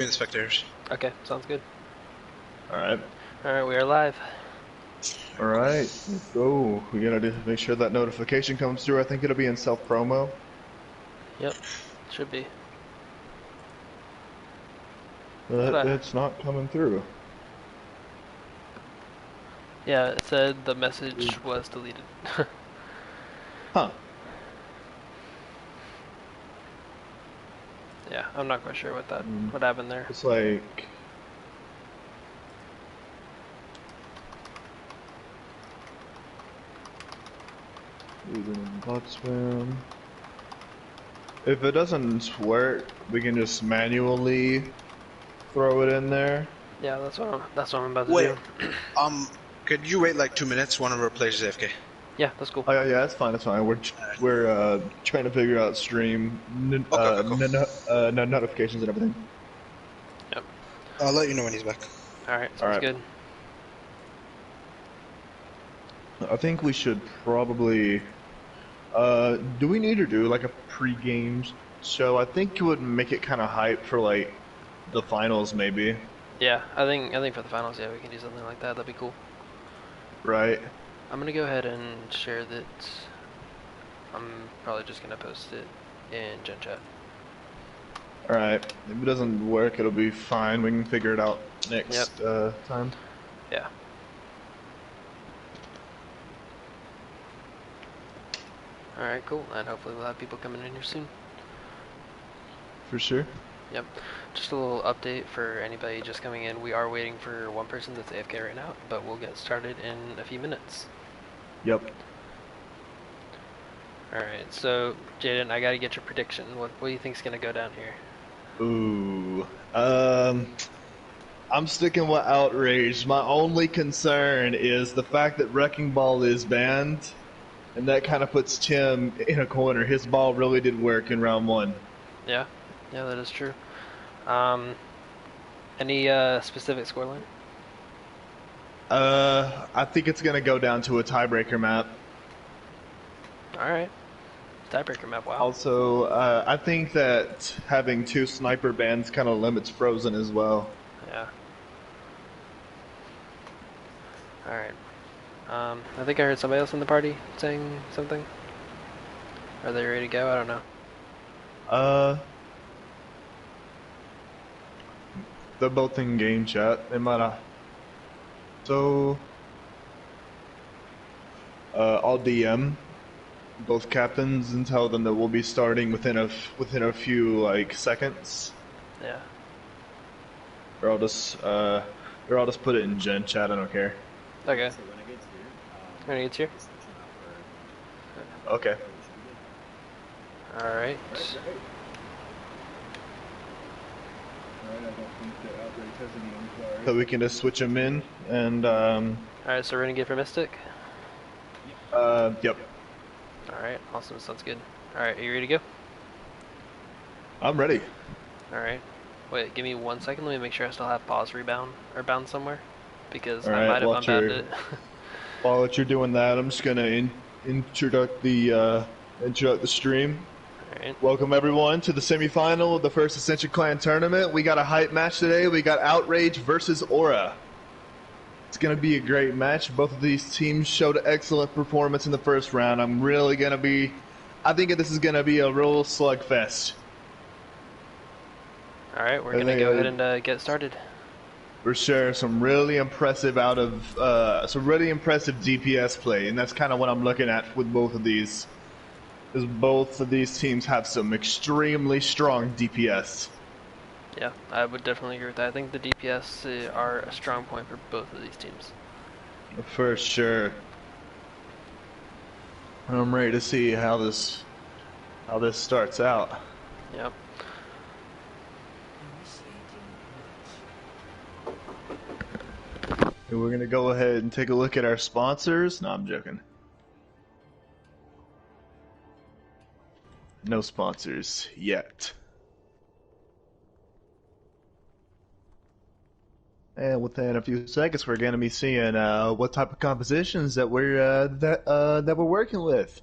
In the spectators. Okay, sounds good. Alright. Alright, we are live. Alright, let's go. We gotta make sure that notification comes through. I think it'll be in self promo. Yep, should be. But it's not coming through. Yeah, it said the message was deleted. Huh. Yeah, I'm not quite sure what happened there. It's like... bot spam. If it doesn't work, we can just manually throw it in there. Yeah, that's what I'm about to Wait, do. could you wait like 2 minutes? One of our players is AFK. Yeah, that's cool. Oh yeah, that's fine. That's fine. We're trying to figure out stream Okay, cool. notifications and everything. Yep. I'll let you know when he's back. Alright, sounds good. I think we should probably. Do we need to do like a pre-game show? I think it would make it kind of hype for like the finals, maybe. Yeah, I think for the finals, yeah, we can do something like that. That'd be cool. Right. I'm gonna go ahead and share that. I'm probably just gonna post it in Gen Chat. Alright. If it doesn't work, it'll be fine. We can figure it out next time. Yeah. Alright, cool. And hopefully we'll have people coming in here soon. For sure. Yep. Just a little update for anybody just coming in. We are waiting for one person that's AFK right now, but we'll get started in a few minutes. Yep. Alright, so Jaden, I gotta get your prediction. What do you think's gonna go down here? Ooh. I'm sticking with outrage. My only concern is the fact that Wrecking Ball is banned, and that kind of puts Tim in a corner. His ball really did work in round one. Yeah, that is true. Any specific scoreline? I think it's gonna go down to a tiebreaker map. Alright. Tiebreaker map, wow. Also, I think that having two sniper bans kind of limits Frozen as well. Yeah. Alright. I think I heard somebody else in the party saying something. Are they ready to go? I don't know. They're both in game chat. They might have. So, I'll DM both captains and tell them that we'll be starting within a few like seconds. Yeah. Or I'll just put it in Gen chat. I don't care. Okay. When it gets here. Okay. Alright. So we can just switch them in and Alright, so Renegade for Mystic? Yep. Alright, awesome, sounds good. Alright, are you ready to go? I'm ready. Alright. Wait, give me 1 second, let me make sure I still have pause rebound, or bound somewhere. Because I might have unbound it. While you're doing that, I'm just gonna introduce the stream. Alright. Welcome everyone to the semifinal of the first Ascension Clan tournament. We got a hype match today. We got Outrage versus Aura. It's gonna be a great match. Both of these teams showed excellent performance in the first round. I think this is gonna be a real slugfest. Alright, we're gonna go ahead and get started. For sure, some really impressive DPS play, and that's kind of what I'm looking at with both of these. Because both of these teams have some extremely strong DPS. Yeah, I would definitely agree with that. I think the DPS are a strong point for both of these teams. For sure. I'm ready to see how this starts out. Yep. And we're gonna go ahead and take a look at our sponsors. No, I'm joking. No sponsors yet. And within a few seconds, we're going to be seeing what type of compositions that we're working with.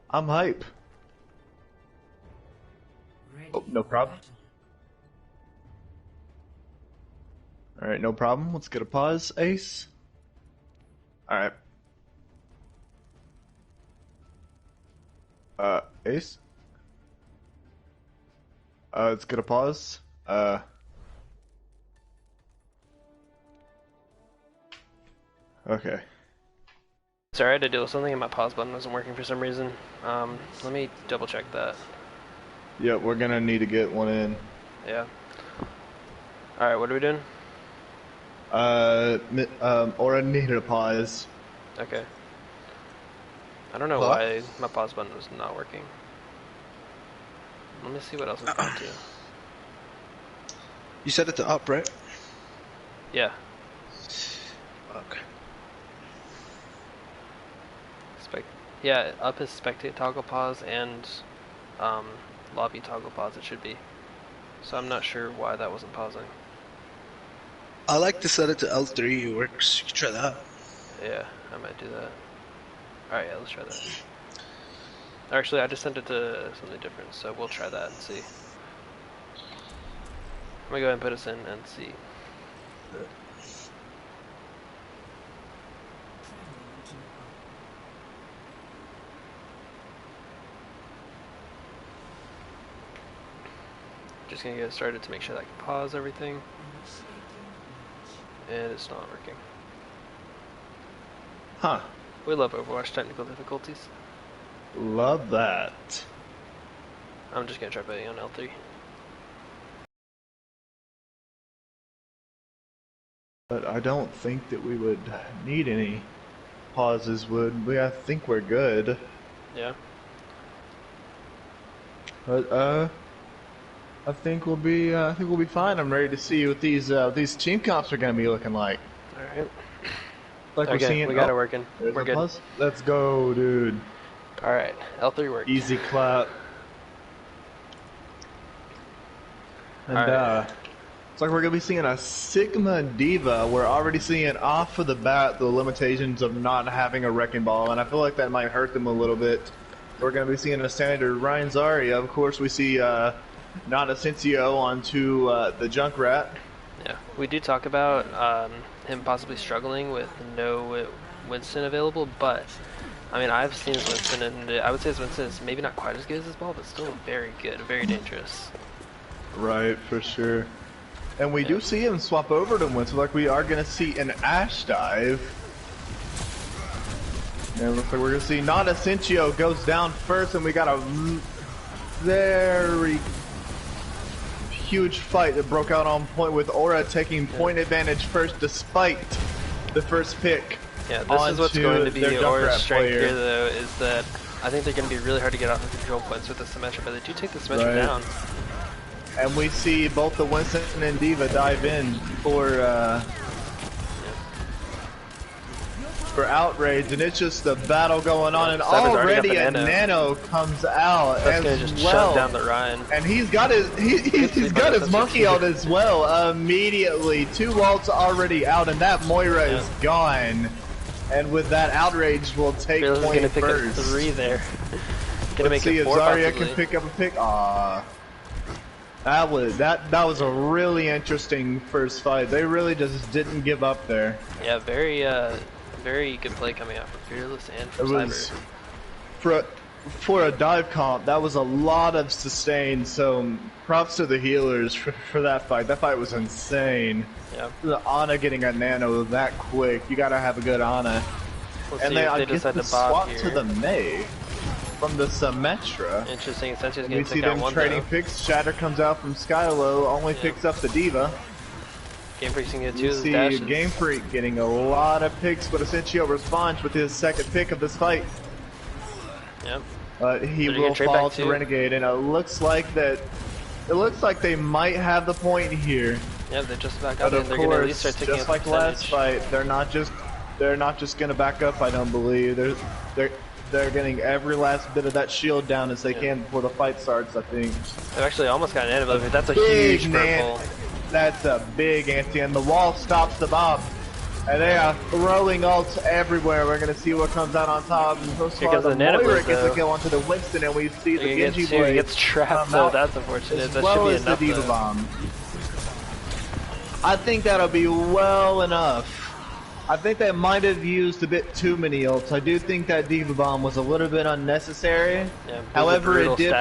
I'm hype. Oh, no problem. Alright, no problem. Let's get a pause, Ace. Alright. Ace? Let's get a pause. Okay. Sorry, I had to deal with something and my pause button wasn't working for some reason. Let me double check that. Yeah, we're gonna need to get one in. Yeah. Alright, what are we doing? Aura needed a pause. Okay. I don't know What? why my pause button was not working. Let me see what else it's going to. You set it to up, right? Yeah. Okay. Yeah, up is spectate toggle pause and lobby toggle pause it should be. So I'm not sure why that wasn't pausing. I like to set it to L3. It works. You can try that. Yeah, I might do that. Alright, yeah, let's try that. Actually, I just sent it to something different, so we'll try that and see. I'm gonna go ahead and put us in and see. Just gonna get started to make sure that I can pause everything. And it's not working. Huh. We love Overwatch technical difficulties. Love that. I'm just gonna try betting on L3. But I don't think that we would need any pauses, would we? I think we're good. Yeah. But I think we'll be fine. I'm ready to see what these team comps are gonna be looking like. Alright. Like we're Okay, seeing. we got it working. There's We're a good. pause. Let's go, dude. Alright, L3 worked. Easy clap. And Alright. it's like we're gonna be seeing a Sigma Diva. We're already seeing off of the bat the limitations of not having a wrecking ball, and I feel like that might hurt them a little bit. We're gonna be seeing a standard Ryan Zarya. Of course, we see not Asensio onto the Junkrat. Yeah, we do talk about him possibly struggling with no Winston available, but I mean, I've seen his Winston, and I would say his Winston is maybe not quite as good as his ball, but still very good, very dangerous. Right, for sure. And we do see him swap over to Winston, like we are gonna see an Ash dive. And it looks like we're gonna see not Asensio goes down first, and we got a very huge fight that broke out on point with Aura taking point advantage first despite the first pick. Yeah, this is what's going to be Aura's strength player. here, though, is that I think they're going to be really hard to get off the control points with the Symmetra, but they do take the Symmetra down. And we see both the Winston and Diva dive in for Outrage, and it's just the battle going on, and already a Nano comes out That's as gonna just well. shut down the Ryan. And he's got he's got his monkey out as well. Immediately, 2 ults already out, and that Moira is gone. And with that, Outrage will take point gonna pick first. up 3 there. Gonna Let's make see it if 4 Zarya possibly. can pick up a pick. That was a really interesting first fight. They really just didn't give up there. Yeah, very good play coming out from Fearless and from Cyber. For a dive comp, that was a lot of sustain, so props to the healers for that fight. That fight was insane. Yeah. The Ana getting a nano that quick, you gotta have a good Ana. We'll And see they if they get decide the to bot swap here. to the Mei from the Symmetra. Interesting, Asensio's We gonna see take out them one trading though. picks. Shatter comes out from Skylo, only picks up the Diva. Game Freak's gonna get 2 You of his see dashes. Game Freak getting a lot of picks, but Asensio responds with his second pick of this fight. Yep. But he They're will gonna trade fall back to too. Renegade, and it looks like they might have the point here. Yeah, they're just back up But and of they're gonna at course, least start taking just up like last percentage. fight, they're not just gonna back up. I don't believe they're getting every last bit of that shield down as they can before the fight starts. I think. They've actually almost got an end of it. That's a Big huge man. purple. That's a big anti, and the wall stops the bomb. And they are throwing ults everywhere. We're gonna see what comes out on top. And so Here far, comes the the Nano Moira Blitz, gets a though. kill onto the Winston, and we see the They're gonna get Genji 2. He blade gets trapped come though. out, That's unfortunate. as That well should be as enough the Diva though. bomb. I think that'll be well enough. I think they might have used a bit too many ults. I do think that Diva Bomb was a little bit unnecessary. Yeah, However, it did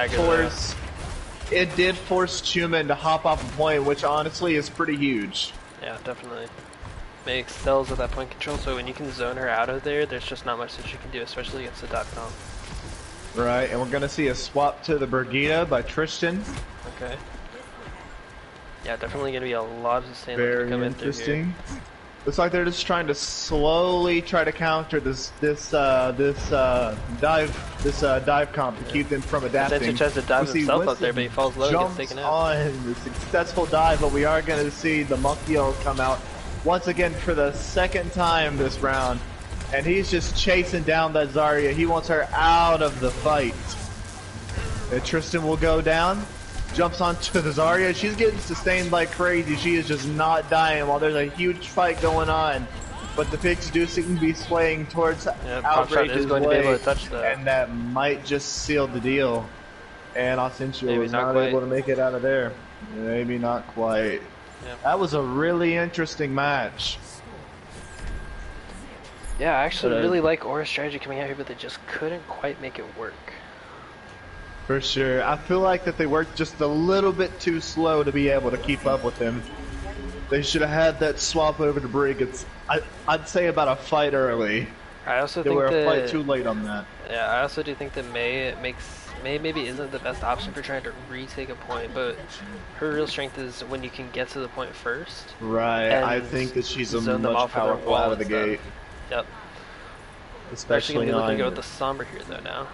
force Chuman to hop off a point, which honestly is pretty huge. Yeah, definitely. May excels with that point control, so when you can zone her out of there, there's just not much that you can do, especially against the dot comp. Right, and we're gonna see a swap to the Brigitte by Tristan. Okay. Yeah, definitely gonna be a lot of sustain Very come in through here. interesting. Looks like they're just trying to slowly try to counter this dive comp to keep them from adapting. Essentially tries to dive himself up there, but he falls low and gets taken out. On the successful dive, but we are going to see the monkey ult come out once again for the second time this round, and he's just chasing down that Zarya. He wants her out of the fight. And Tristan will go down. Jumps onto the Zarya. She's getting sustained like crazy. She is just not dying while there's a huge fight going on. But the picks do seem to be swaying towards Outrage's going way, to be able to touch that. and that might just seal the deal. And Asensio was not able to make it out of there. Maybe not quite. Yep. That was a really interesting match. Yeah, I actually really like Aura's strategy coming out here, but they just couldn't quite make it work. For sure. I feel like that they worked just a little bit too slow to be able to keep up with him. They should have had that swap over to Brig. I'd say about a fight early. I also they think were that, a fight too late on that. Yeah, I also do think that May maybe isn't the best option for trying to retake a point, but her real strength is when you can get to the point first. Right. I think that she's a much powerful out of the gate. Yep. Especially gonna be looking on... to go with the Sombra here though now.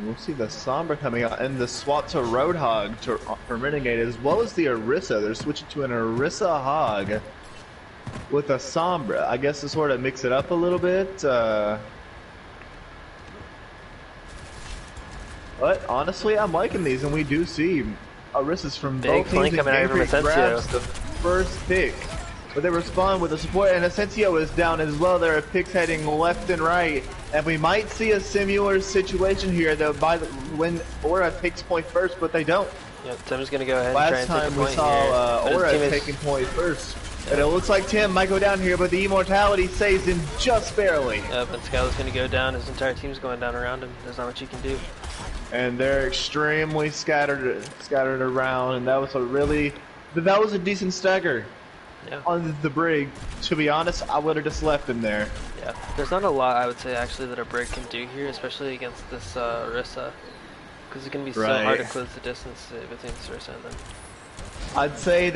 We'll see the Sombra coming out, and the swap to Roadhog for Renegade, as well as the Orisa. They're switching to an Orisa Hog with a Sombra. I guess to sort of mix it up a little bit. But honestly, I'm liking these, and we do see Orisas from both teams. Grabs the first pick, but they respond with the support, and Asensio is down as well. There are picks heading left and right. And we might see a similar situation here, though, when Aura takes point first, but they don't. Yep, Tim's going to go ahead and try and take a point here. Last time we saw Aura taking point first. And it looks like Tim might go down here, but the immortality saves him just barely. Yep, and Skylar's going to go down. His entire team's going down around him. There's not much you can do. And they're extremely scattered around, and that was a decent stagger. Yeah. On the Brig. To be honest, I would have just left him there. Yeah, there's not a lot I would say actually that a Brig can do here, especially against this Orisa, because it can be so hard to close the distance between Orisa and them. I'd say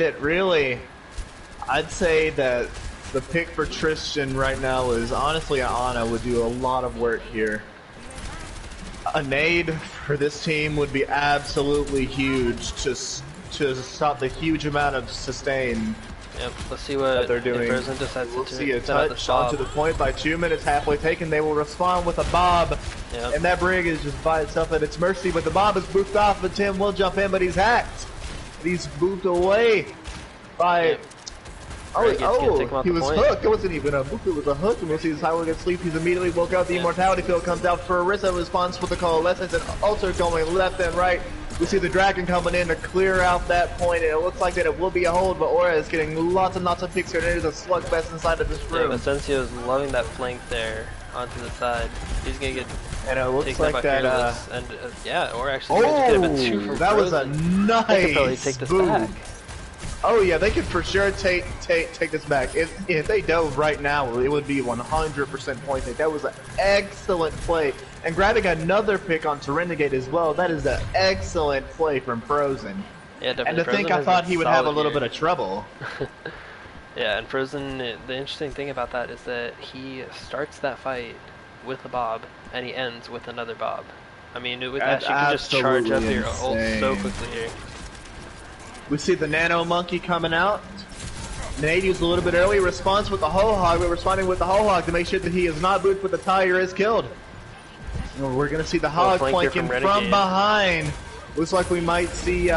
that the pick for Tristan right now is honestly Ana would do a lot of work here. A nade for this team would be absolutely huge to stop the huge amount of sustain. Yep, let's see what they're doing. We'll see a touch onto the point by 2 minutes, halfway taken. They will respond with a bob, and that Brig is just by itself at its mercy. But the bob is boofed off, but Tim will jump in, but he's hacked. He's boofed away by. He was hooked. It wasn't even a boof, it was a hook. And we'll see his Highway gets sleep. He's immediately woke up. The immortality field comes out for Orisa. Response with the coalescence and Alter going left and right. We see the Dragon coming in to clear out that point, and it looks like that it will be a hold, but Aura is getting lots and lots of picks here, and there's a slugfest inside of this room. Yeah, Asensio is loving that flank there onto the side. He's gonna get. And it looks like that. And yeah, Aura actually could have been 2 from that was Frozen. a nice. They could probably take this back. Oh yeah, they could for sure take this back. If they dove right now, it would be 100% point take. That was an excellent play. And grabbing another pick on Renegade as well, that is an excellent play from Frozen. Yeah, definitely. And to think I thought he would have a little bit of trouble. Yeah, and Frozen, the interesting thing about that is that he starts that fight with a bob, and he ends with another bob. I mean, with that, you can just charge up your ult so quickly here. We see the Nano Monkey coming out. Nade used a little bit early. Response with the Whole Hog. We're responding with the Whole Hog to make sure that he is not booped, but the Tiger is killed. And we're going to see the Hog flanking from behind. Looks like we might see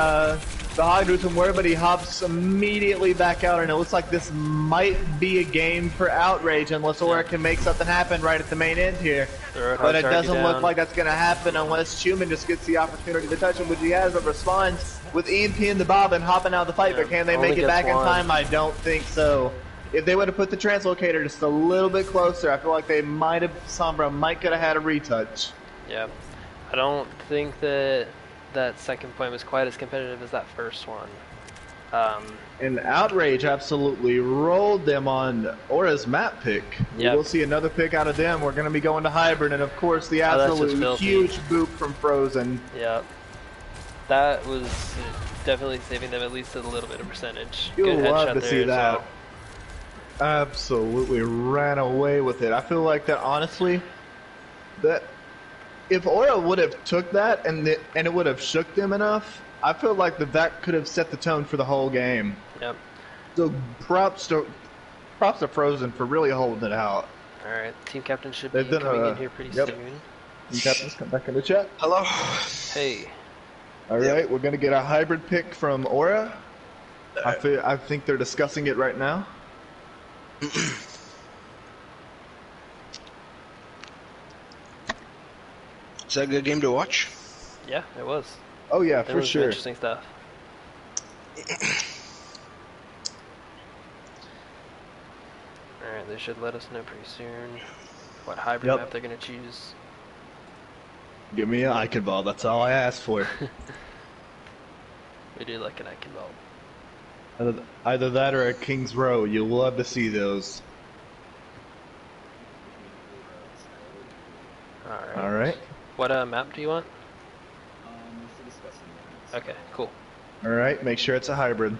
The Hog drew some word, but he hops immediately back out, and it looks like this might be a game for Outrage unless Aura can make something happen right at the main end here. The Roadhog's But it already doesn't look down. like that's going to happen unless Schumann just gets the opportunity to touch him, which he has, but responds with EMP in the bob and hopping out of the fight. Yeah, But can they only make it gets back in one. time? I don't think so. If they would have put the translocator just a little bit closer, I feel like they might have, Sombra might could have had a retouch. Yeah, I don't think that that second point was quite as competitive as that first one. And Outrage absolutely rolled them on Aura's map pick. Yep. We will see another pick out of them. We're going to be going to Hybrid, and of course the that's just absolute filthy. huge boop from Frozen. Yeah, that was definitely saving them at least a little bit of percentage. You'll Good love headshot to there see as that. well. Absolutely ran away with it. I feel like that honestly, that if Aura would have took that and it would have shook them enough, I feel like that could have set the tone for the whole game. Yep. So props to Frozen for really holding it out. All right, team captain should be They've done coming in here pretty yep. soon. Team captains, come back in the chat. Hello. Hey. All right, we're gonna get a hybrid pick from Aura. I think they're discussing it right now. Is that a good game to watch? Yeah, it was. Oh yeah, There for was some sure. interesting stuff. Alright, they should let us know pretty soon what hybrid Yep. map they're going to choose. Give me an icon ball. That's all I asked for. We do like an icon bulb. Either that or a King's Row. You'll love to see those. Alright. All right. What map do you want? Okay, cool. All right. Make sure it's a hybrid.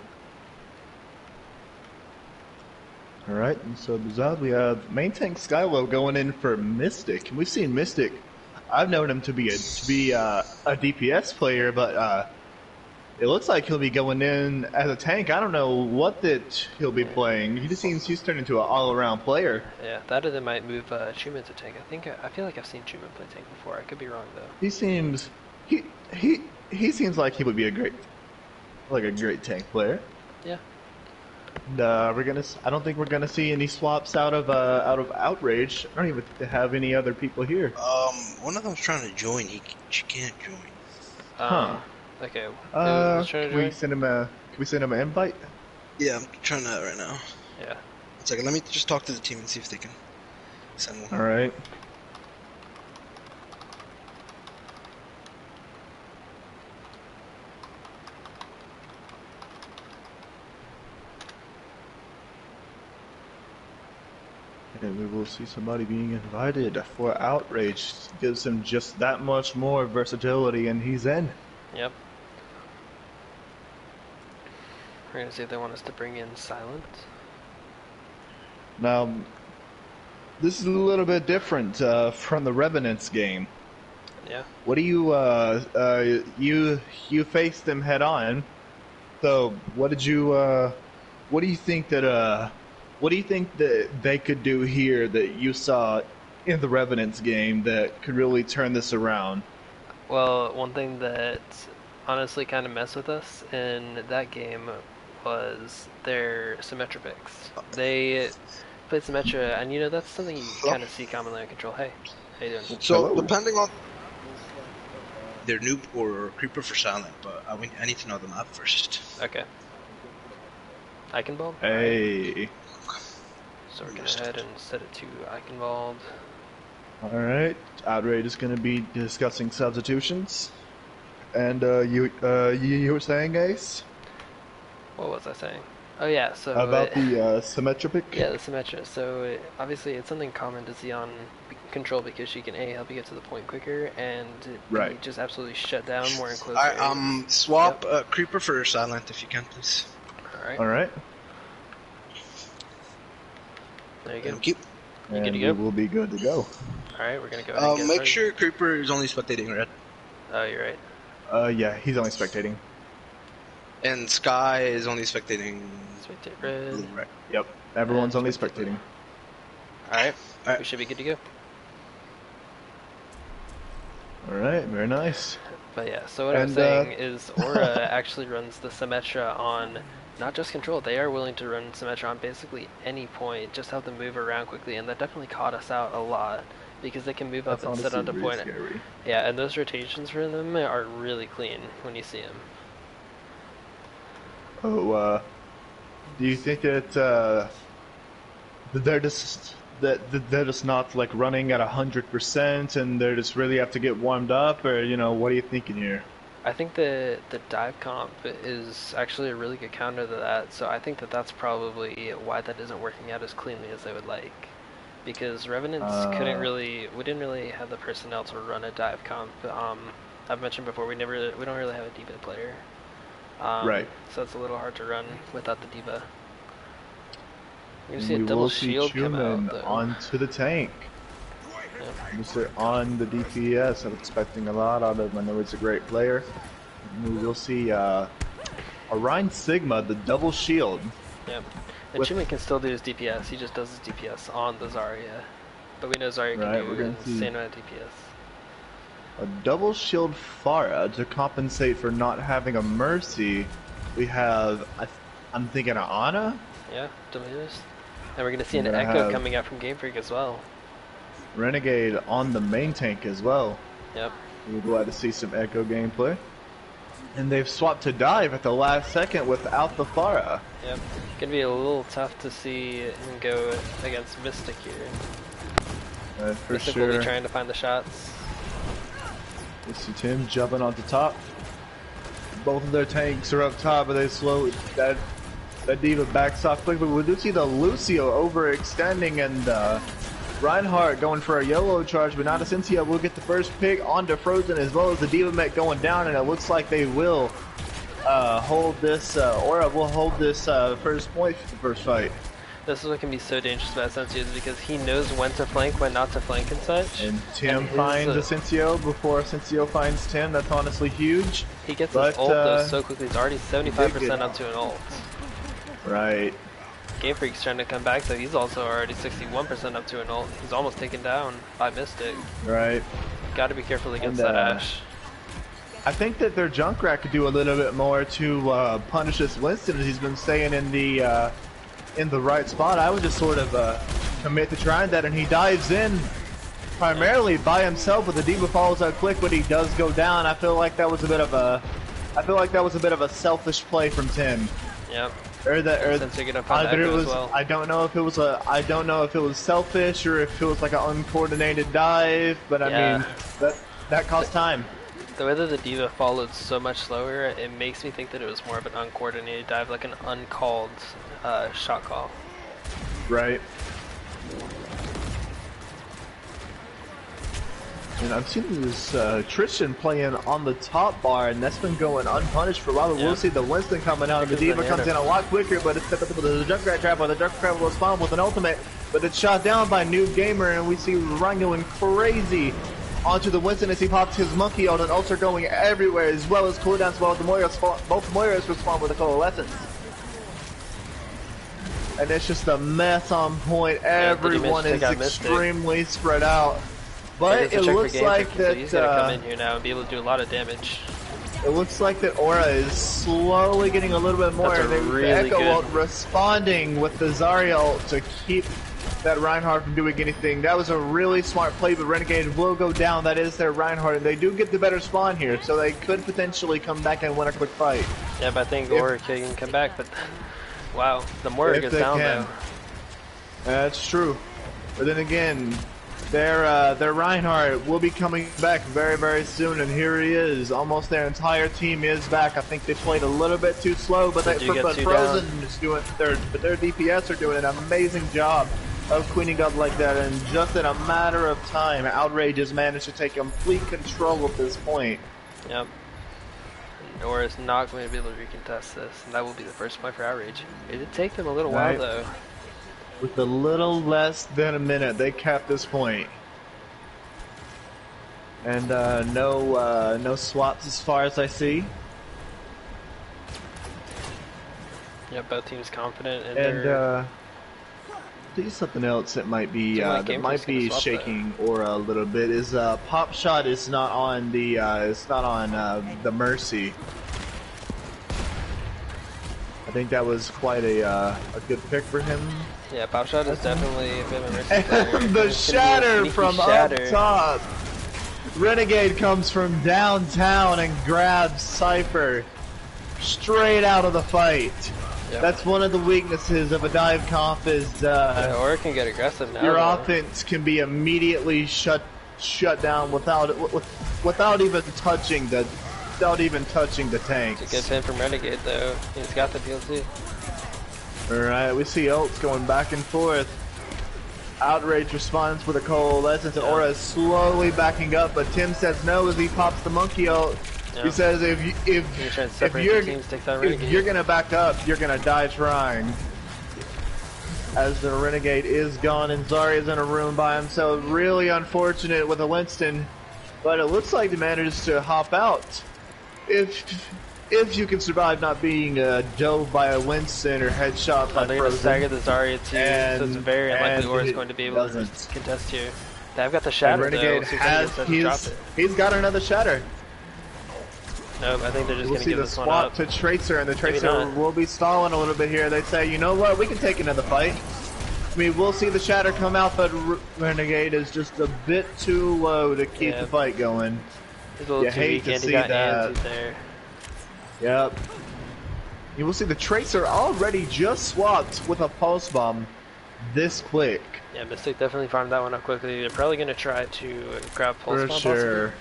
All right. And so Bizad, we have main tank Skylo going in for Mystic, and we've seen Mystic. I've known him to be a DPS player, but it looks like he'll be going in as a tank. I don't know what that he'll be playing. He just seems he's turned into an all-around player. Yeah, that or they might move Chuman to tank. I feel like I've seen Chuman play tank before. I could be wrong though. He seems he seems like he would be a great tank player. Yeah. And, I don't think we're gonna see any swaps out of Outrage. I don't even have any other people here. One of them's trying to join. She can't join. Huh. Okay. Who's trying to Can we join? send him an invite? Yeah, I'm trying that right now. Yeah. 1 second. Let me just talk to the team and see if they can send one. All right. And we will see somebody being invited for Outrage. Gives him just that much more versatility, and he's in. Yep. We're gonna see if they want us to bring in Silent. Now, this is a little bit different from the Revenants game. Yeah. What do you faced them head on? So what do you think that they could do here that you saw in the Revenants game that could really turn this around? Well, one thing that honestly kind of messed with us in that game was their Symmetra picks. They played Symmetra, and that's something you kind of see commonly on Control. Hey, how you doing? So Hello. depending on their noob or creeper for silent, but I need to know the map first. Okay. Icon Bulb? Hey. So we're going to head and set it to Icon Bulb. All right. Outrage is going to be discussing substitutions. And you were saying, Ace? What was I saying? Oh yeah, so About the Symmetra pick? yeah, the Symmetra. So obviously it's something common to see on Control because she can help you get to the point quicker and Right. just absolutely shut down more enclosed Alright, areas. swap creeper for silent if you can, please. Alright, All right. there you go. Thank you. You good And to go? we will be good to go. Alright, we're gonna go ahead and get Make started. sure creeper is only spectating red. Oh, you're right. Yeah, he's only spectating. And Sky is only spectating Spectate red. blue, right? Yep. Everyone's only spectating. Alright, Alright. we should be good to go. All right, very nice. But yeah, so what I'm saying is Aura actually runs the Symmetra on not just control, they are willing to run Symmetra on basically any point, just have them move around quickly, and that definitely caught us out a lot, because they can move up and sit onto point. Scary. Yeah, and those rotations for them are really clean when you see them. Oh, do you think that they're just they're just not like running at 100%, and they just really have to get warmed up, or what are you thinking here? I think the dive comp is actually a really good counter to that, so I think that that's probably why that isn't working out as cleanly as they would like. Because Revenants we didn't really have the personnel to run a dive comp. I've mentioned before, we don't really have a D.Va player. Right. So it's a little hard to run without the D.Va. You're gonna see a double shield come out, though. Onto the tank. Yeah. Mr. on the DPS, I'm expecting a lot out of him. I know he's a great player. We'll see Orion Sigma, the double shield. Yeah. And Chuman can still do his DPS, he just does his DPS on the Zarya. But we know Zarya can do an insane amount of DPS. A double shield Pharah to compensate for not having a Mercy. We have, I'm thinking of Ana? Yeah, Delirious. And we're going to see an Echo coming out from Game Freak as well. Renegade on the main tank as well. Yep. We're glad to see some Echo gameplay. And they've swapped to dive at the last second without the Pharah. Yep. Gonna be a little tough to see him go against Mystic here. For Mystic sure. will be trying to find the shots. You see Tim jumping onto top. Both of their tanks are up top, but they slow that D.Va backs off quick. But we do see the Lucio overextending, and Reinhardt going for a YOLO charge, but not Essentia will get the first pick onto Frozen, as well as the D.Va mech going down, and it looks like they will hold this, Aura will hold this first point for the first fight. This is what can be so dangerous about Asensio, is because he knows when to flank, when not to flank and such. And Tim finds Asensio before Asensio finds Tim. That's honestly huge. He gets his ult though so quickly. He's already 75% up to an ult. Right. Game Freak's trying to come back, so he's also already 61% up to an ult. He's almost taken down by Mystic. Right. Got to be careful against that Ashe. I think that their Junkrat could do a little bit more to punish this Winston, as he's been staying in the right spot. I would just sort of commit to trying that, and he dives in primarily by himself, but the D.Va follows out quick, but he does go down. I feel like that was a bit of a selfish play from Tim. Yep. I don't know if it was selfish or if it was like an uncoordinated dive, but I mean that cost time. The way that the D.Va followed so much slower, it makes me think that it was more of an uncoordinated dive, like an uncalled shot call. Right. And I've seen this Tristan playing on the top bar, and that's been going unpunished for a while. We'll see the Winston coming out, and the D.Va comes in a lot quicker, but it's the Junkrat trap, or the Junkrat will spawn with an ultimate, but it's shot down by Noob Gamer, and we see Ryan going crazy onto the Winston as he pops his monkey out, and ults are going everywhere, as well as cooldowns, while both Moiras respond with a coalescence. And it's just a mess on point. Everyone is extremely spread out. But it looks like that he's gonna come in here now and be able to do a lot of damage. It looks like that Aura is slowly getting a little bit more, and the Echo ult responding with the Zarya ult to keep that Reinhardt from doing anything. That was a really smart play, but Renegade will go down. That is their Reinhardt, and they do get the better spawn here, so they could potentially come back and win a quick fight. Yeah, but I think Aura can come back, but wow, the Moira goes down though. That's true. But then again, their Reinhardt will be coming back very, very soon, and here he is. Almost their entire team is back. I think they played a little bit too slow, but Frozen is doing their DPS are doing an amazing job of cleaning up like that, and just in a matter of time, Outrage has managed to take complete control at this point. Yep. Nora is not going to be able to recontest this, and that will be the first point for Outrage. It did take them a little while though. With a little less than a minute, they capped this point. And no swaps as far as I see. Yeah, both teams confident in see something else that might be Seems like Game Freak's gonna swap shaking Aura a little bit is Pop Shot is not on the the Mercy. I think that was quite a good pick for him. Yeah, Pop Shot is definitely a bit of a Mercy player. And the shatter from shatter. up top. Renegade comes from downtown and grabs Cypher straight out of the fight. Yep. That's one of the weaknesses of a dive comp is or it can get aggressive now. your offense can be immediately shut down without even touching the tanks. It's a good pin from Renegade though. He's got the PLC. Alright, we see ults going back and forth. Outrage responds with a coalescence, and Aura is slowly backing up, but Tim says no as he pops the monkey ult. Yeah. He says if you're gonna back up, you're gonna die trying. As the Renegade is gone and Zarya's in a room by himself. Really unfortunate with a Winston, but it looks like he managed to hop out. If you can survive not being dove by a Winston or headshot by they're gonna stagger the Zarya too, so it's very unlikely Aura's going to be able to contest here. They've got the shatter Renegade though, he's got another shatter. Nope, I think they're just we'll gonna give this one up. See the swap to Tracer, and the Tracer will be stalling a little bit here. They say, you know what, we can take another fight. I mean, we'll see the shatter come out, but Renegade is just a bit too low to keep the fight going. He's a little too weak, and he got hands there. Yep. You will see the Tracer already just swapped with a pulse bomb this quick. Yeah, Mystic definitely farmed that one up quickly. They're probably going to try to grab pulse bomb. For sure.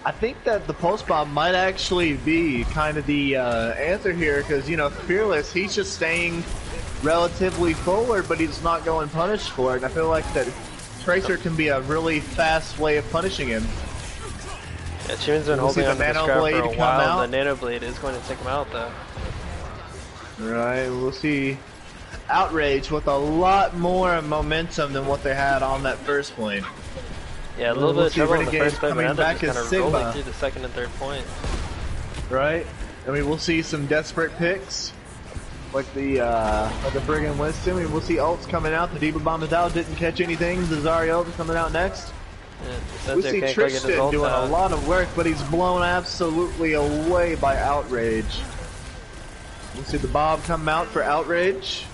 I think that the pulse bomb might actually be kind of the answer here, because, you know, Fearless, he's just staying relatively forward, but he's not going punished for it. And I feel like that Tracer can be a really fast way of punishing him. Yeah, Chimin's been holding on to the scrap for a while, and the Nano Blade is going to take him out, though. Right, we'll see Outrage with a lot more momentum than what they had on that first point. Yeah, a little bit of trouble on the first point, but ended up just kind of rolling through the second and third point. Right, I mean, we'll see some desperate picks, like the Brigand Winston. I mean, we'll see ults coming out. The Diva Bomb is out, didn't catch anything. The Zarya ult is coming out next. Yeah, we see Tristan doing a lot of work, but he's blown absolutely away by Outrage. We see the Bob come out for Outrage,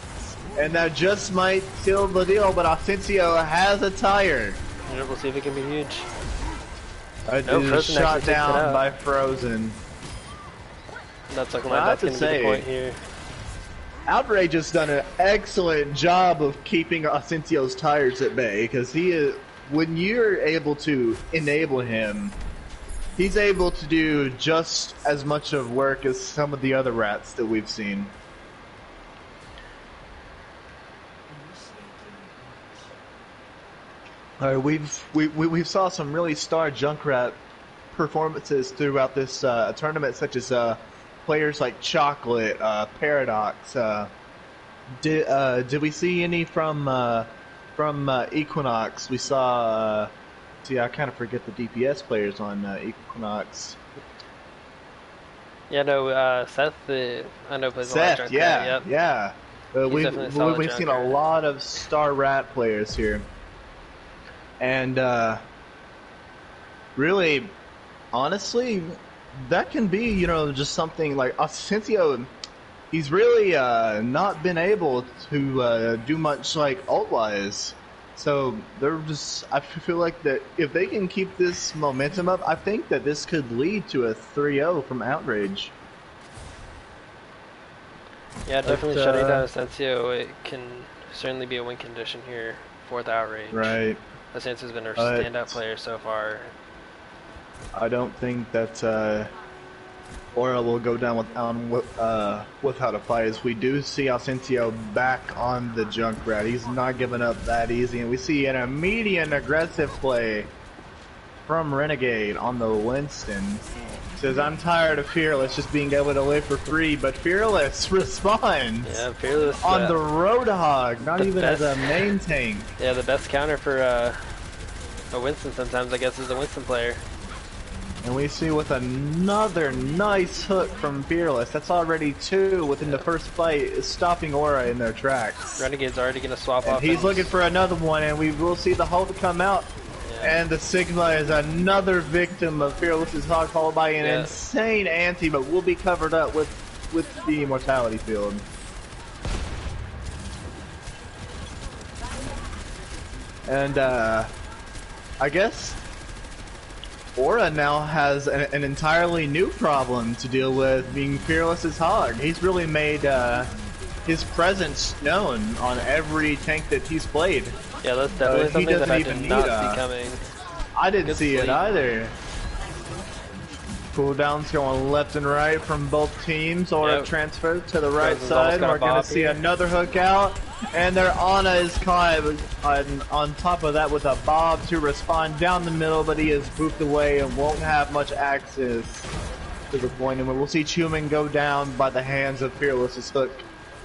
and that just might seal the deal, but Asensio has a tire. Yeah, we'll see if it can be huge. Frozen shot down by Frozen. That's looking like that's going to be the point here. Outrage has done an excellent job of keeping Asensio's tires at bay, because he is... When you're able to enable him, he's able to do just as much of work as some of the other rats that we've seen. We've saw some really star Junkrat performances throughout this tournament, such as players like Chocolate, Paradox. Did we see any from Equinox? We saw, see, I kind of forget the DPS players on Equinox. Yeah, no, Seth, I know plays Seth, a lot of yeah, yep. yeah. We've seen a lot of Star Rat players here. And, really, honestly, that can be, you know, just something like Asensio. He's really not been able to do much like ult-wise. So they're just, I feel like that if they can keep this momentum up, I think that this could lead to a 3-0 from Outrage. Yeah, definitely shutting down Asensio, it can certainly be a win condition here for the Outrage. Right. Asensio's been our standout player so far. I don't think that Aura will go down without a fight, as we do see Asensio back on the Junkrat. He's not giving up that easy, and we see an immediate aggressive play from Renegade on the Winston. Says, I'm tired of Fearless just being able to live for free, but Fearless responds. Yeah, Fearless on the Roadhog, not even as a main tank. Yeah, the best counter for a Winston sometimes, I guess, is a Winston player. And we see with another nice hook from Fearless. That's already 2 within the first fight, is stopping Aura in their tracks. Renegade's already gonna swap And off. he's looking for another one, and we will see the Hulk come out. Yeah. And the Sigma is another victim of Fearless's hog, followed by an Yeah. insane anti, but will be covered up with the Immortality Field. And I guess Aura now has an entirely new problem to deal with, being Fearless's hog. He's really made his presence known on every tank that he's played. Yeah, that's definitely he something that I doesn't did even not need see coming. I didn't Good see it sleep. either. Cooldowns going left and right from both teams. Aura Yep. transferred to the right Frozen's almost side. got a We're going bop to see here. another hook out. And their Ana is caught on top of that with a Bob to respond down the middle, but he is pooped away and won't have much access to the point. And we'll see Chuman go down by the hands of Fearless's hook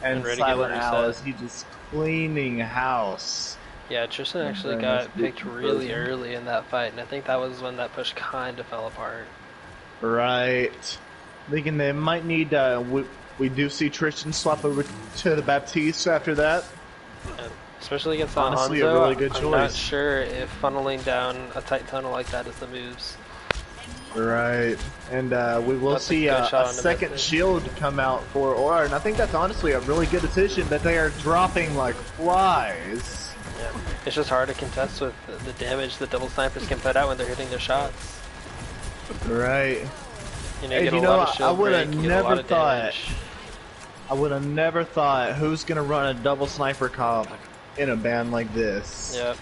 and ready to get Silent reset. Owl as he just cleaning house. Yeah, Tristan actually Very nice got boot picked from really Frozen. early in that fight, and I think that was when that push kind of fell apart. Right. Thinking they might need, we do see Tristan swap over to the Baptiste after that. And especially against Honestly, Alonso, a really good I'm not choice. sure if funneling down a tight tunnel like that is the moves. Right. And we will That's a see good shot a on the second message. shield come out for Aura, and I think that's honestly a really good decision that they are dropping like flies. Yeah. It's just hard to contest with the damage that double snipers can put out when they're hitting their shots. Right. You know, Hey, you get you a know, lot of I shield would break, have you get a lot never of thought. damage. I would have never thought who's gonna run a double sniper comp in a band like this. Yep.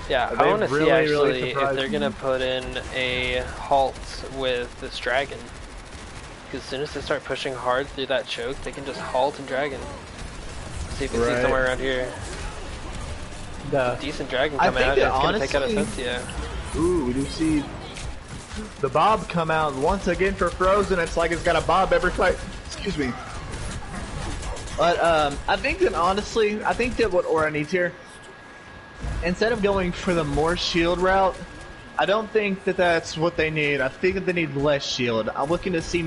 Yeah, They've I want to see really, really actually if surprised they're me. gonna put in a halt with this dragon. Because as soon as they start pushing hard through that choke, they can just halt and dragon. See if you see Right. somewhere around here. Decent dragon I coming think out. that It's gonna take out honestly- Asensio. Ooh, we do see the Bob come out once again for Frozen. It's like it's got a Bob every fight. Excuse me. But I think that honestly, I think that what Aura needs here, instead of going for the more shield route, I don't think that that's what they need. I think that they need less shield. I'm looking to see.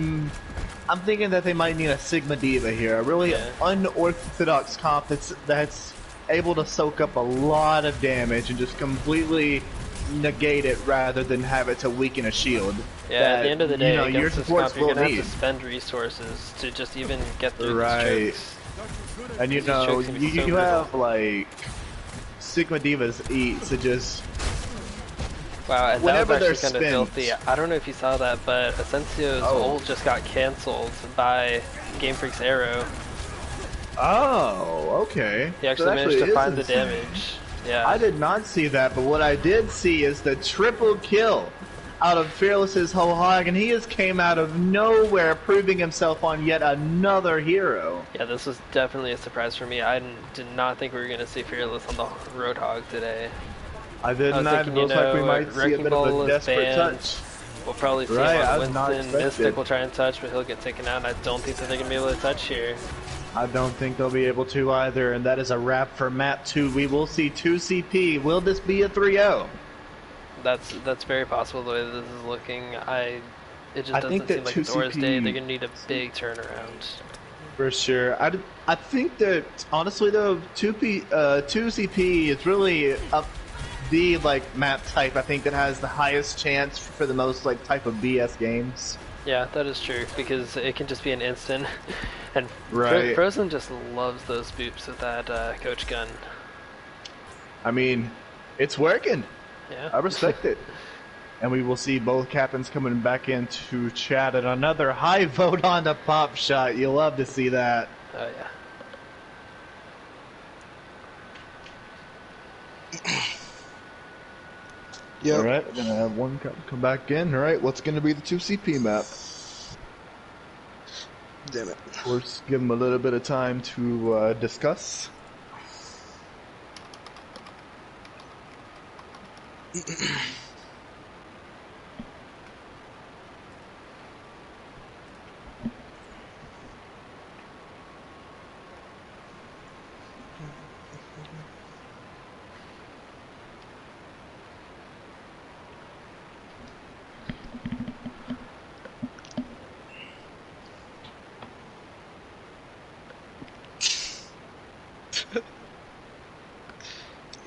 I'm thinking that they might need a Sigma Diva here, a really Yeah. unorthodox comp that's able to soak up a lot of damage and just completely negate it rather than have it to weaken a shield. Yeah, that, at the end of the day, you know, your against this supports comp, you're will gonna have need. to spend resources to just even get through Right. these chokes. And you These know, chokes can be you so have like Sigma Divas eat, so just Wow, and that whenever was actually they're kind of spent- filthy. I don't know if you saw that, but Asensio's Oh. ult just got cancelled by Game Freak's arrow. oh, okay. He So actually it managed to is find the insane. damage. Yeah. I did not see that, but what I did see is the triple kill out of Fearless's whole hog, and he just came out of nowhere, proving himself on yet another hero. Yeah, this was definitely a surprise for me. I did not think we were going to see Fearless on the Roadhog today. I did I was not. thinking, It looks like we might see a Wrecking bit of Ball a is desperate banned. touch. We'll probably see Right, him I on was not Winston. expected. Mystic will try and touch, but he'll get taken out, and I don't think that they're going to be able to touch here. I don't think they'll be able to either, and that is a wrap for map 2. We will see 2 CP. Will this be a 3-0? That's very possible the way that this is looking. It just I doesn't think seem that like it's Aura's 2CP day. They're going to need a big turnaround. For sure. I think that, honestly though, 2CP is really up the like map type I think that has the highest chance for the most like type of BS games. Yeah, that is true, because it can just be an instant. And Right. Frozen just loves those boops with that coach gun. I mean, it's working. Yeah. I respect it. And we will see both captains coming back into chat, and another high vote on the pop shot. You love to see that. Oh, yeah. Yep. All right, we're gonna have one come back in. All right, what's gonna be the 2CP map? Damn it. Of course, give them a little bit of time to discuss.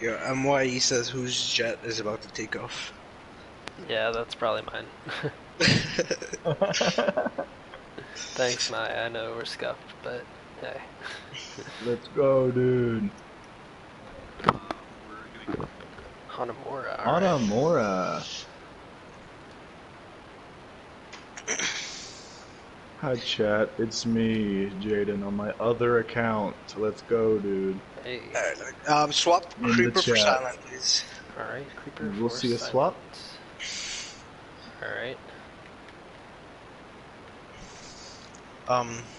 Yeah, MYE says whose jet is about to take off. Yeah, that's probably mine. Thanks, Maya. I know we're scuffed, but hey. Let's go, dude. Hanamura, alright. Hanamura. Hi, chat. It's me, Jaden, on my other account. Let's go, dude. Hey. Swap In the Creeper for chat. Silent, please. Alright, Creeper We'll for see a swap. Alright.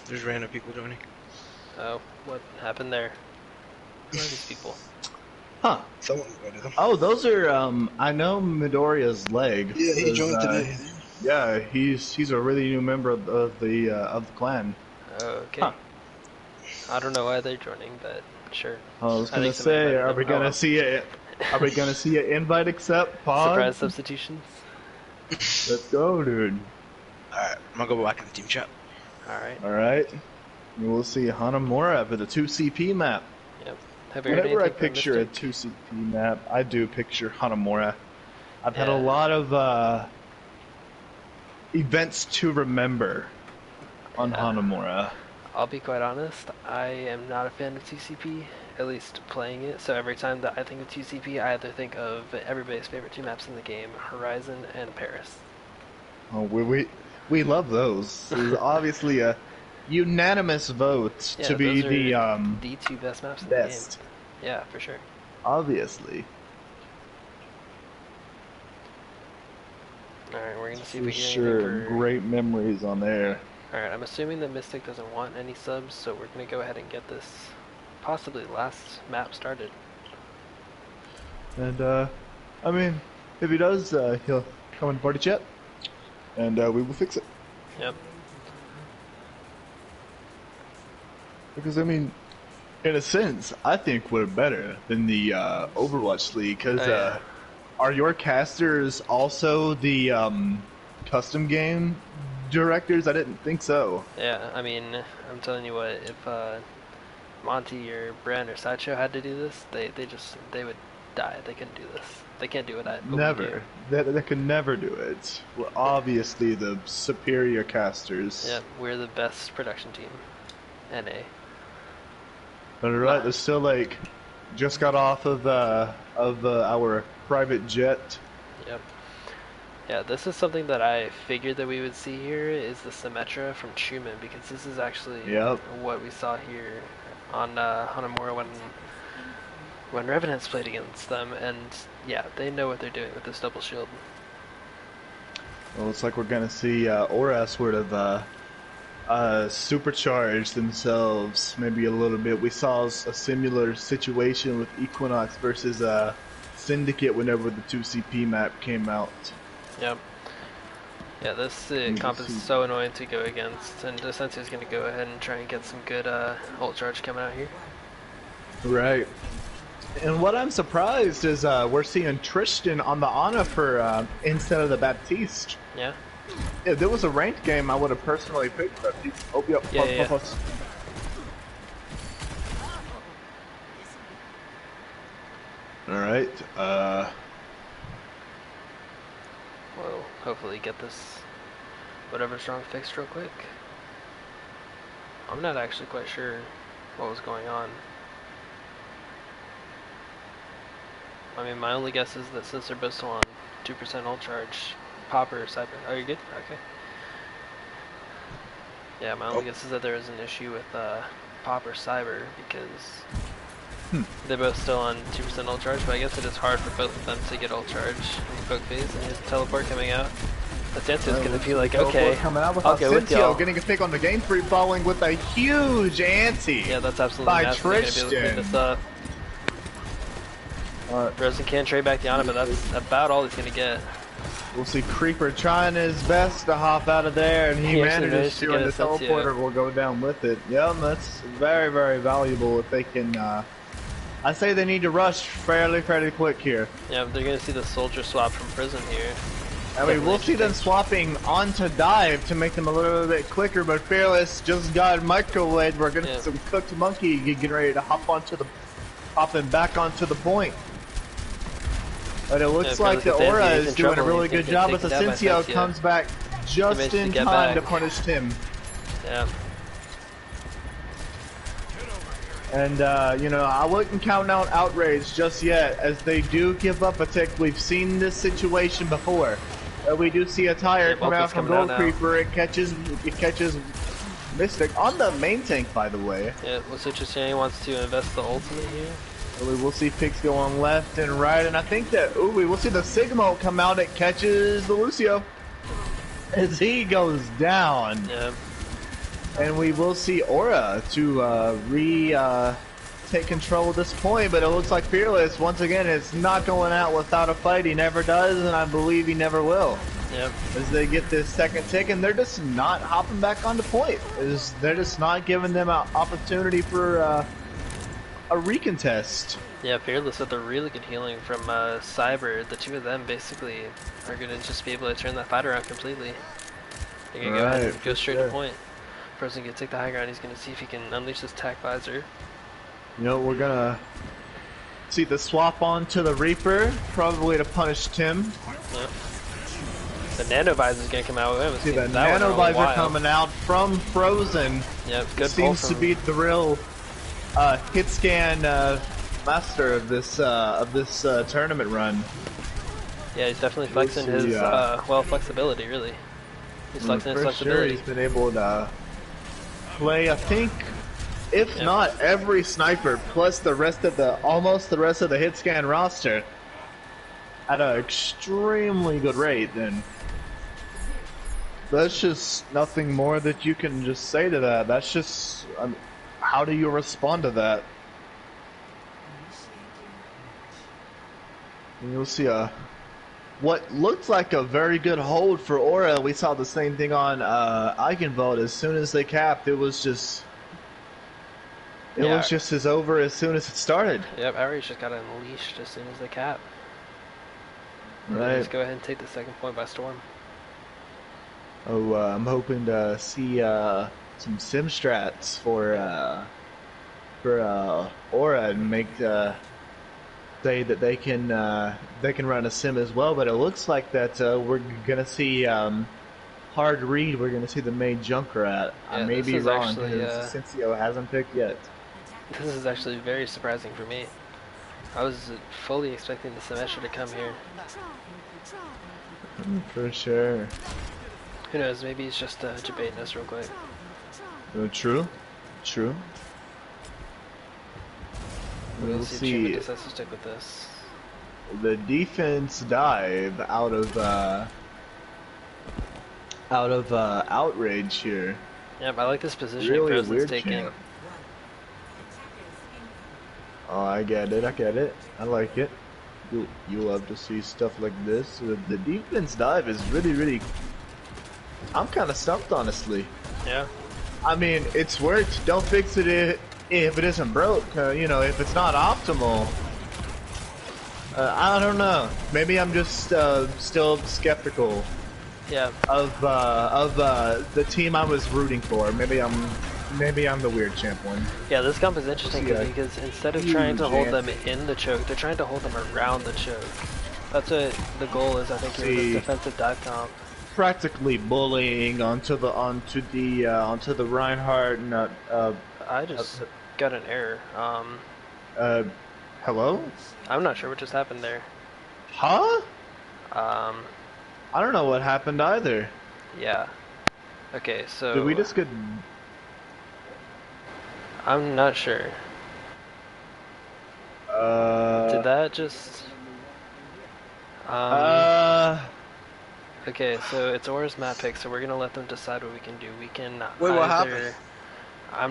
There's random people joining. Oh, what happened there? Who are these people? Huh. Someone invited them. Oh, those are, I know Midoriya's leg. Yeah, he joined today. Yeah, he's a really new member of the clan. Okay. Huh. I don't know why they're joining, but sure. I was I gonna think somebody say, invited are them. we gonna well. see it? Are we gonna see an invite accept? Pod? Surprise substitutions? Let's go, dude. Alright, I'm gonna go back in the team chat. Alright. Alright. We'll see Hanamura for the 2CP map. Yep. Have you heard Whenever I anything from picture a Mystic? 2CP map, I do picture Hanamura. I've had a Yeah. lot of events to remember on Yeah. Hanamura. I'll be quite honest, I am not a fan of TCP, at least playing it, so every time that I think of TCP, I either think of everybody's favorite two maps in the game, Horizon and Paris. Oh, we love those. There's obviously a unanimous vote Yeah, to be those are the the two best maps in best. the game. Yeah, for sure. Obviously. Alright, we're gonna see if For we get sure, anything for... great memories on there. Alright, I'm assuming that Mystic doesn't want any subs, so we're gonna go ahead and get this possibly last map started. And I mean, if he does, he'll come in party chat, and we will fix it. Yep. Because I mean, in a sense, I think we're better than the Overwatch League. Because Oh, yeah. are your casters also the custom game directors? I didn't think so. Yeah, I mean, I'm telling you what, if Monty or Bren or Sideshow had to do this, they would die. They couldn't do this. They can't do it at Never. They could never do it. We're obviously the superior casters. Yeah, we're the best production team. NA. But right, they're still like just got off of our private jet. Yep. Yeah, this is something that I figured that we would see here is the Symmetra from Truman, because this is actually what we saw here on Hanamura when Revenants played against them, and yeah, they know what they're doing with this double shield. Well, looks like we're gonna see Aura sort of supercharge themselves maybe a little bit. We saw a similar situation with Equinox versus Syndicate whenever the 2CP map came out. Yep. Yeah, this comp is so annoying to go against, and Sensu's gonna go ahead and try and get some good ult charge coming out here. Right. And what I'm surprised is we're seeing Tristan on the Ana for instead of the Baptiste. Yeah. If there was a ranked game, I would have personally picked Baptiste. Oh, yep. Yeah. Plus. All right. We'll hopefully get this whatever's wrong fixed real quick. I'm not actually quite sure what was going on. I mean, my only guess is that since they're both still on 2% ult charge, Pop or Cyber. Oh, you're good? Okay. Yeah, my only guess is that there is an issue with Pop or Cyber because they're both still on 2% ult charge, but I guess it is hard for both of them to get ult charge in the poke phase, and here's the teleport coming out. Asensio's gonna be like, okay, I'll go with y'all. Getting a pick on the game free, following with a huge anti. Yeah, that's absolutely by massive. They're gonna be able to clean Tristan. this up. Rosen can trade back the Ana, but that's about all he's gonna get. We'll see Creeper trying his best to hop out of there, and he manages to, and the teleporter will go down with it. Yeah, that's very, very valuable if they can. I say they need to rush fairly quick here. Yeah, they're gonna see the soldier swap from prison here. I mean, we'll see them swapping onto dive to make them a little bit quicker, but Fearless just got microwaved. We're getting some cooked monkey getting ready to hopping back onto the point. But it looks like the Aura is doing a really good job, but the Asensio comes back just in time to punish Tim. Yeah. And, you know, I wouldn't count out Outrage just yet, as they do give up a tick. We've seen this situation before. We do see a tire come out from Gold Creeper. It catches Mystic on the main tank, by the way. Yeah, what's interesting, he wants to invest the ultimate here. We will see picks go on left and right, and I think that, we will see the Sigma come out. It catches the Lucio as he goes down. Yeah. And we will see Aura to take control of this point, but it looks like Fearless, once again, is not going out without a fight. He never does, and I believe he never will. Yep. As they get this second tick, and they're just not hopping back onto point. They're just not giving them an opportunity for a recontest. Yeah, Fearless with a really good healing from Cyber. The two of them basically are going to just be able to turn that fight around completely. They're going to go ahead and go straight to point. Frozen can take the high ground. He's going to see if he can unleash his tack visor. You know, we're going to see the swap onto the Reaper, probably to punish Tim. Yep. The Nano Visor is going to come out. We haven't see seen the that Nano Visor coming out from Frozen. Yep, good Seems to be the real hit scan master of this tournament run. Yeah, he's definitely flexing his flexibility. Really, he's flexing his flexibility. Sure he's been able to play, I think, if not every sniper, plus the rest of almost the rest of the hit scan roster at an extremely good rate. Then that's just nothing more that you can just say to that. That's just how do you respond to that? And you'll see what looked like a very good hold for Aura. We saw the same thing on Eigenvolt. As soon as they capped, it was just as over as soon as it started. Yep, Outrage just got unleashed as soon as they cap. Right. Let's go ahead and take the second point by storm. Oh, I'm hoping to see some sim strats for Aura and make say that they can run a sim as well. But it looks like that we're gonna see hard read. We're gonna see the main Junkrat. I may be wrong because Asensio hasn't picked yet. This is actually very surprising for me. I was fully expecting the semester to come here. For sure. Who knows? Maybe he's just debating us real quick. True. We'll see. If decides to stick with this. The defense dive out of Outrage here. Yep, I like this position. Really Frozen's weird taking. champ. Oh, I get it. I like it. You love to see stuff like this. The defense dive is really. I'm kind of stumped, honestly. Yeah. I mean, it's worked. Don't fix it if it isn't broke. You know, if it's not optimal. I don't know. Maybe I'm just still skeptical. Yeah. Of the team I was rooting for. Maybe I'm the weird champ one. Yeah, this comp is interesting because instead of trying to hold them in the choke, they're trying to hold them around the choke. That's what the goal is, I think, in this defensive dive comp. Practically bullying onto the Reinhardt and I just got an error. Hello? I'm not sure what just happened there. Huh? I don't know what happened either. Yeah. Okay, so did we just get? I'm not sure. Did that just? Okay, so it's Aura's map pick, so we're gonna let them decide what we can do. We can Wait, what happened?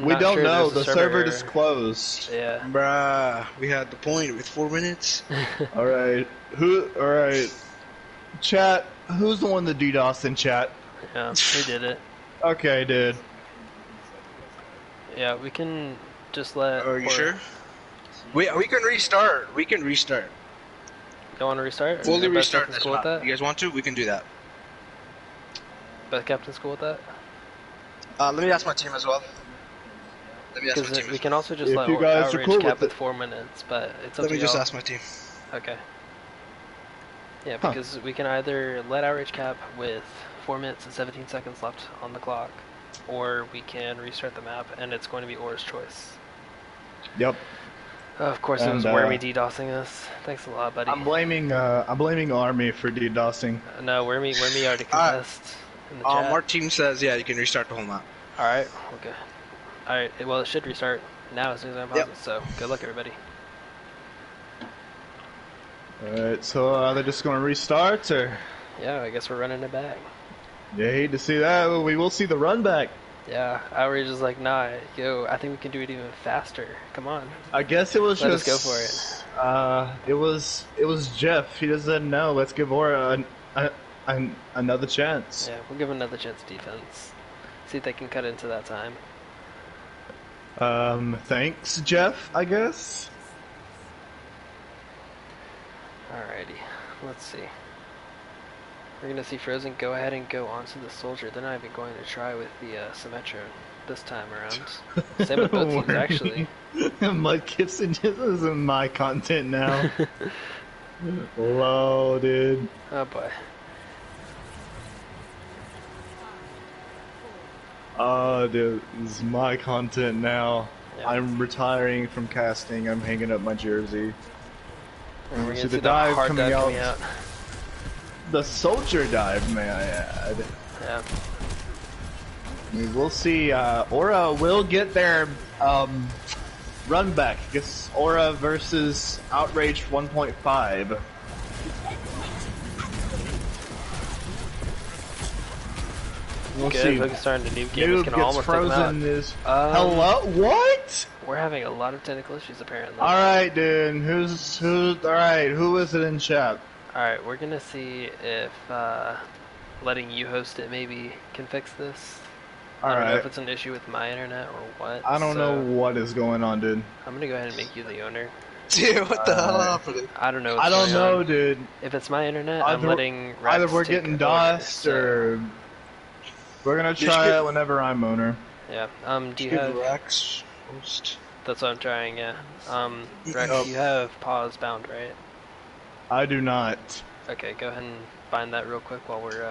We don't know. The server is closed. Yeah. Bruh, we had the point with 4 minutes. All right. All right. Chat. Who's the one that DDoS in chat? Yeah, we did it. Okay, dude. Yeah, we can just let. Are you sure? We can restart. Don't want to restart? Fully Beth restart Captain's this cool with map. that? You guys want to? We can do that. Beth Captain's cool with that? Let me ask my team as well. Because we can also just If let you guys are outrage cool cap with with 4 minutes, but it's up Let to me just y'all. ask my team. Okay. Yeah, Huh. because we can either let outrage cap with 4 minutes and 17 seconds left on the clock, or we can restart the map, and it's going to be Aura's choice. Yep. Of course, it was Wormy DDoSing us. Thanks a lot, buddy. I'm blaming Army for DDoSing. No, Wormy already confessed in the chat. Our team says, yeah, you can restart the whole map. Alright, okay. Alright, well, it should restart now as soon as I pause it, so good luck, everybody. Alright, so are they just gonna restart, or? Yeah, I guess we're running it back. You hate to see that, but we will see the run back. Yeah, Outrage is like, nah, yo, I think we can do it even faster. Come on. I guess it was Let just... us go for it. It was Jeff. He just said, no, let's give Aura another chance. Yeah, we'll give another chance defense. See if they can cut into that time. Thanks, Jeff, I guess? Alrighty, let's see. We're gonna see Frozen go ahead and go onto the Soldier. They're not even going to try with the Symmetro this time around. Same with both teams, actually. Mud Gibson just isn't my content now. Whoa, dude. Oh boy. Oh, dude, this is my content now. Yeah. I'm retiring from casting. I'm hanging up my jersey. And we're See gonna the see dive hard coming dive out. coming out. The Soldier dive, may I add. Yeah. We'll see. Aura will get their run back. I guess Aura versus Outrage 1.5. We'll Good, see. Hook is starting to nuke game. Noob It's gonna gets almost take him out. frozen. Is hello? What? We're having a lot of technical issues apparently. All right, dude. Who's? All right. Who is it in chat? Alright, we're gonna see if letting you host it maybe can fix this. I don't know if it's an issue with my internet or what. I don't know what is going on, dude. I'm gonna go ahead and make you the owner. Dude, what the hell happened? I don't know. I don't know, dude. If it's my internet, I'm letting Rex Either we're take getting over, dust so- or we're gonna try it whenever I'm owner. Yeah. Do you have? Rex host? That's what I'm trying. Yeah. Rex, you have pause bound, right? I do not. Okay, go ahead and find that real quick while we're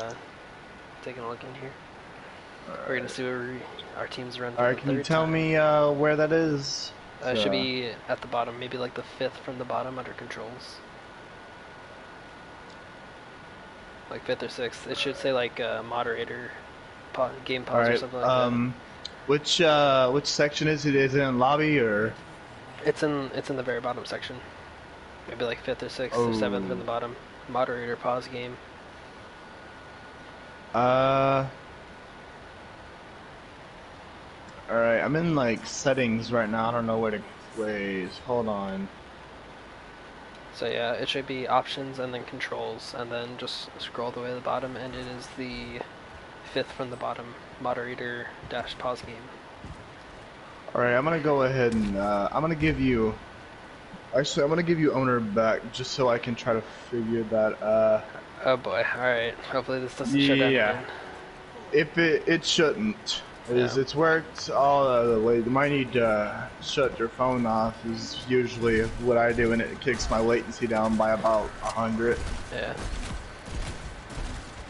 taking a look in here. We're gonna see where our teams run. Alright, can you tell me where that is? It should be at the bottom, maybe like the 5th from the bottom under controls. Like 5th or 6th. It should say like moderator, game pause or something like that. Which section is it? Is it in lobby or? It's in the very bottom section. Maybe like 5th or 6th or 7th from the bottom. Moderator pause game. Alright, I'm in like settings right now. I don't know where to wait. Hold on. So yeah, it should be options and then controls, and then just scroll the way to the bottom, and it is the 5th from the bottom, moderator dash pause game. Alright, I'm gonna go ahead and I'm gonna give you. Actually, I'm gonna give you owner back just so I can try to figure that. Oh boy! All right. Hopefully this doesn't shut down again. If it shouldn't. Yeah. It's worked all the way. You might need to shut your phone off is usually what I do, and it kicks my latency down by about 100. Yeah.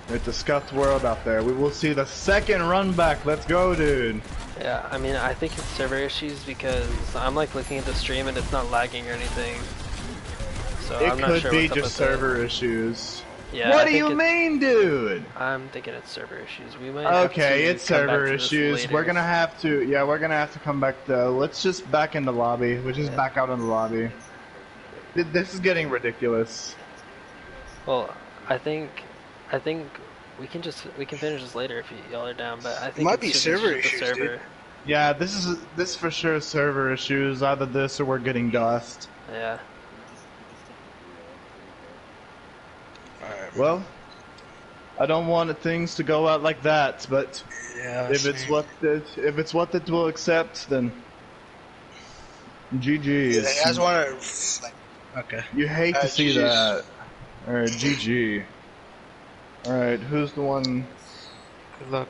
It's a scuffed world out there. We will see the second run back. Let's go, dude. Yeah. I mean, I think it's server issues because I'm like looking at the stream and it's not lagging or anything. So I'm not sure It could be what's up just with server issues. Yeah. What do you mean, dude? I'm thinking it's server issues. We might. Have Okay, to it's come back server to this issues. later. We're gonna have to. Yeah, we're gonna have to come back though. Let's just back in the lobby. We're just back out in the lobby. This is getting ridiculous. Well, I think we can finish this later if y'all are down. But I think It might it's be just server the issues, server. dude. Yeah, this for sure is server issues. Either this or we're getting dust. Yeah. Alright. Well, I don't want things to go out like that, but Yeah, if it's what it will accept, then GG's. You guys want to, like, okay. You hate to see GG's. that. Alright, GG. Alright, who's the one? Good luck.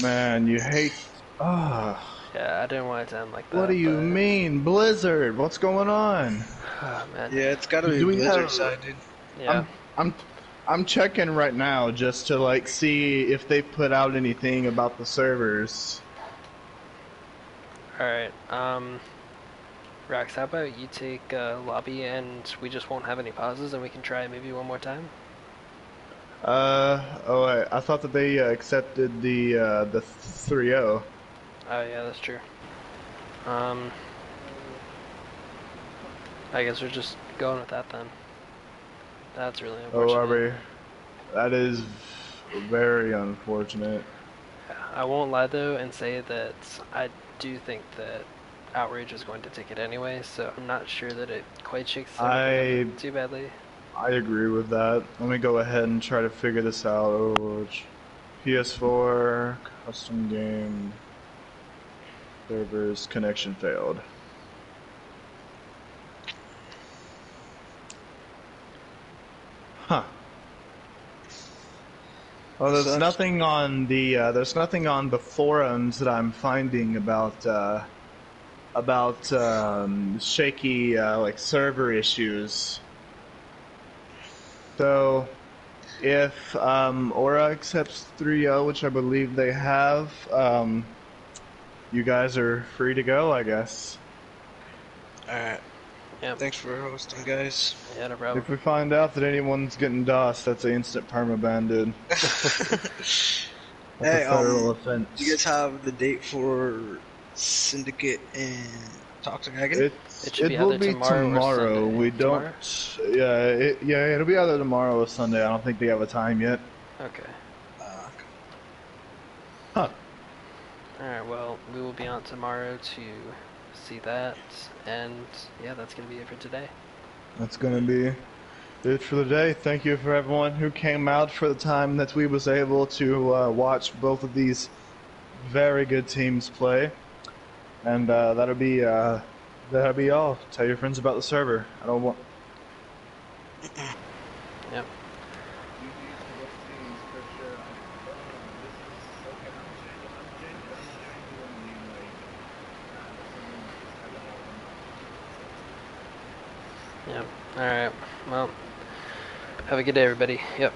Man, you hate. Ah. Yeah, I didn't want it to end like that. What do you mean? Blizzard? What's going on? Oh, man. Yeah, it's gotta be Do we Blizzard have- side, dude. Yeah. I'm checking right now just to like see if they put out anything about the servers. Alright, Rax, how about you take lobby and we just won't have any pauses and we can try maybe one more time? I thought that they accepted the 3-0. Oh yeah, that's true. I guess we're just going with that then. That's really Oh, unfortunate. are we? That is very unfortunate. I won't lie though and say that I do think that Outrage is going to take it anyway, so I'm not sure that it quite shakes everything up too badly. I agree with that. Let me go ahead and try to figure this out. Overwatch. PS4, custom game, servers, connection failed. Huh. Well, there's nothing on the forums that I'm finding about shaky like server issues. So, if Aura accepts 3-0, which I believe they have, you guys are free to go, I guess. Alright. Yep. Thanks for hosting, guys. Yeah, no problem. If we find out that anyone's getting DOS, that's an instant permaban, dude. That's Hey, a federal offense. do you guys have the date for Syndicate and Toxic Agony? It should be will either be tomorrow or Sunday. We Tomorrow? don't. Yeah, it'll be either tomorrow or Sunday. I don't think they have a time yet. Okay. Huh. Alright, well, we will be on tomorrow to see that, and yeah, that's gonna be it for today. That's gonna be it for the day. Thank you for everyone who came out for the time that we was able to watch both of these very good teams play. And that'll be all. Tell your friends about the server. I don't want. Yep. Yep. Alright, well, have a good day, everybody. Yep.